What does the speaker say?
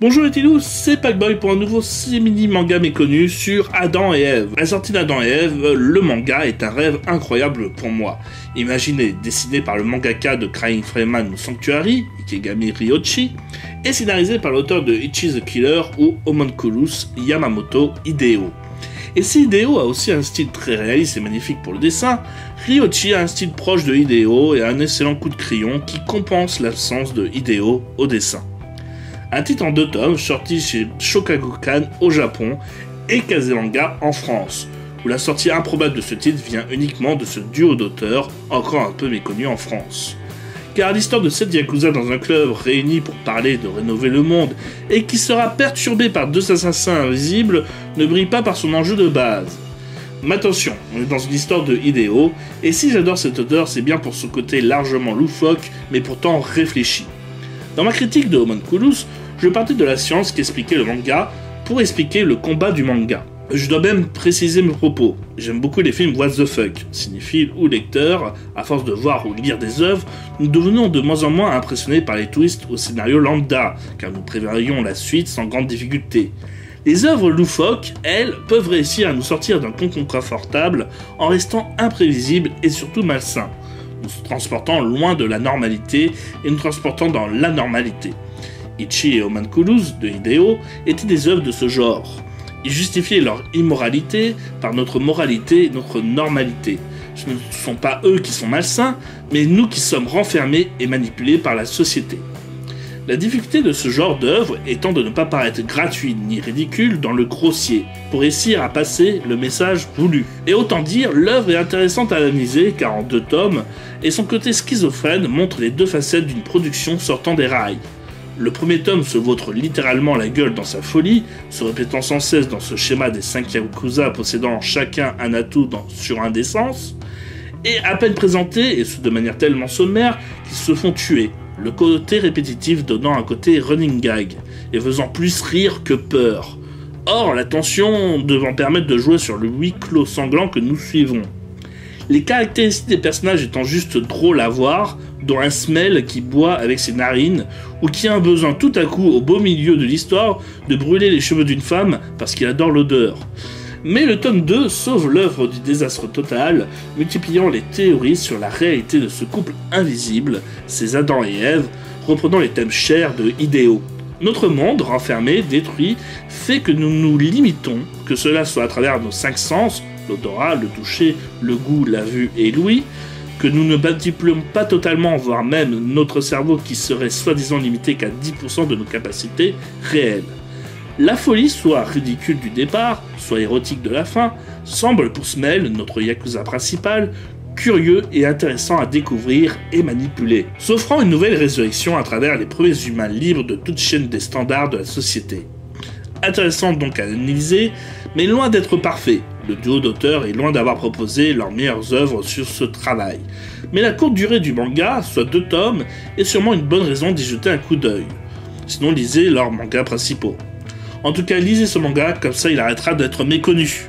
Bonjour les Tilous, c'est Packboy pour un nouveau mini manga méconnu sur Adam et Ève. À la sortie d'Adam et Ève, le manga est un rêve incroyable pour moi. Imaginez, dessiné par le mangaka de Crying Freeman ou Sanctuary, Ikegami Ryochi, et scénarisé par l'auteur de Ichi the Killer ou Homunculus, Yamamoto Hideo. Et si Hideo a aussi un style très réaliste et magnifique pour le dessin, Ryochi a un style proche de Hideo et un excellent coup de crayon qui compense l'absence de Hideo au dessin. Un titre en 2 tomes sorti chez Shogakukan au Japon et Kazemanga en France, où la sortie improbable de ce titre vient uniquement de ce duo d'auteurs encore un peu méconnu en France. Car l'histoire de 7 yakuza dans un club réunis pour parler de rénover le monde et qui sera perturbé par 2 assassins invisibles ne brille pas par son enjeu de base. Mais attention, on est dans une histoire de Hideo, et si j'adore cet auteur, c'est bien pour son côté largement loufoque, mais pourtant réfléchi. Dans ma critique de Homunculus, je partais de la science qui expliquait le manga pour expliquer le combat du manga. Je dois même préciser mes propos. J'aime beaucoup les films What the fuck. Cinéphiles ou lecteurs, à force de voir ou lire des œuvres, nous devenons de moins en moins impressionnés par les twists au scénario lambda, car nous prévoyons la suite sans grande difficulté. Les œuvres loufoques, elles, peuvent réussir à nous sortir d'un cocon confortable en restant imprévisibles et surtout malsains, nous transportant loin de la normalité et nous transportant dans l'anormalité. Ichi et Homunculus de Hideo étaient des œuvres de ce genre. Ils justifiaient leur immoralité par notre moralité et notre normalité. Ce ne sont pas eux qui sont malsains, mais nous qui sommes renfermés et manipulés par la société. La difficulté de ce genre d'œuvre étant de ne pas paraître gratuit ni ridicule dans le grossier, pour réussir à passer le message voulu. Et autant dire, l'œuvre est intéressante à analyser car en 2 tomes, et son côté schizophrène montre les 2 facettes d'une production sortant des rails. Le premier tome se vautre littéralement la gueule dans sa folie, se répétant sans cesse dans ce schéma des 5 yakuza possédant chacun un atout sur indécence, et à peine présenté, et ce de manière tellement sommaire, qu'ils se font tuer, le côté répétitif donnant un côté running gag, et faisant plus rire que peur. Or, la tension devant permettre de jouer sur le huis clos sanglant que nous suivons. Les caractéristiques des personnages étant juste drôles à voir, dont un Smell qui boit avec ses narines, ou qui a un besoin tout à coup, au beau milieu de l'histoire, de brûler les cheveux d'une femme parce qu'il adore l'odeur. Mais le tome 2 sauve l'œuvre du désastre total, multipliant les théories sur la réalité de ce couple invisible, ces Adam et Ève, reprenant les thèmes chers de Hideo. Notre monde, renfermé, détruit, fait que nous nous limitons, que cela soit à travers nos 5 sens, l'odorat, le toucher, le goût, la vue et l'ouïe, que nous ne manipulons pas totalement, voire même notre cerveau qui serait soi-disant limité qu'à 10% de nos capacités réelles. La folie, soit ridicule du départ, soit érotique de la fin, semble pour Smell, notre yakuza principal, curieux et intéressant à découvrir et manipuler, s'offrant une nouvelle résurrection à travers les premiers humains libres de toute chaîne des standards de la société. Intéressant donc à analyser, mais loin d'être parfait. Le duo d'auteurs est loin d'avoir proposé leurs meilleures œuvres sur ce travail. Mais la courte durée du manga, soit 2 tomes, est sûrement une bonne raison d'y jeter un coup d'œil. Sinon lisez leurs mangas principaux. En tout cas, lisez ce manga, comme ça il arrêtera d'être méconnu.